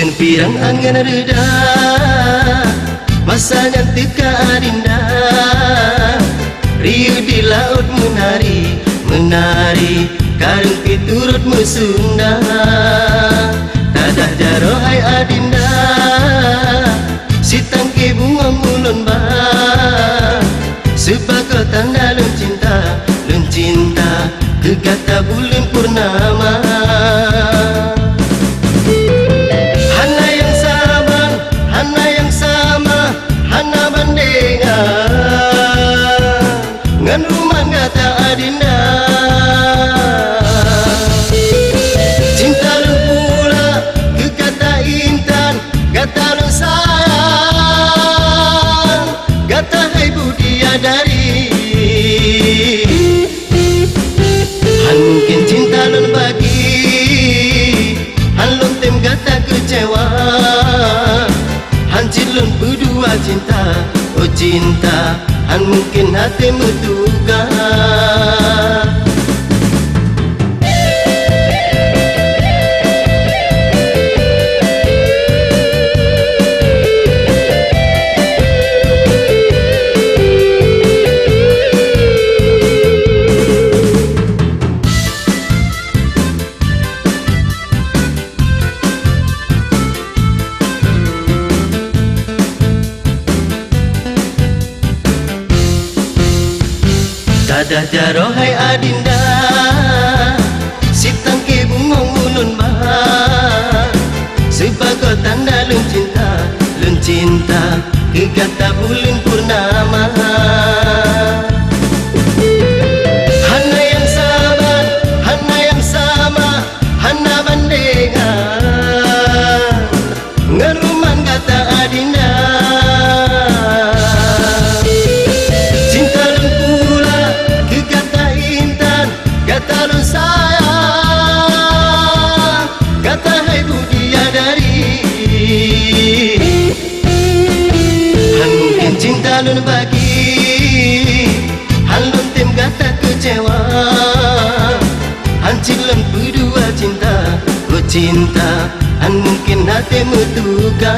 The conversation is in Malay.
Hujan pirang angin reda, masanya teka adinda. Riuh di laut menari, menari, karung piturut musunda. Tadah jaro hai adinda, si tangke bunga mulun ba. Sebagai tanda lun cinta, kegata bulan purnama. Hana yang sabar, hana yang sama, hana bandengan ngan rumah gata adinda. Cinta lun pula kegata intan, gata lun sayang, gata hai budiadari. Han mungkin cinta lun bagi, han lun tem gata kecewa. Han cilun berdua cinta, oh cinta, han mungkin hati menduga. Tadah jaro hai adinda, si tangke bunga mulun ba. Sebagai tanda lun cinta, kegata bulan purnama. Hana yang sabar, hana yang sama, hana bandengan ngeruman gata adinda. Gata lun sayang, gata hai budiadari. Han mungkin cinta lun bagi, han lun tem gata kecewa. Han cilun berdua cinta, oh cinta, han mungkin hati menduga.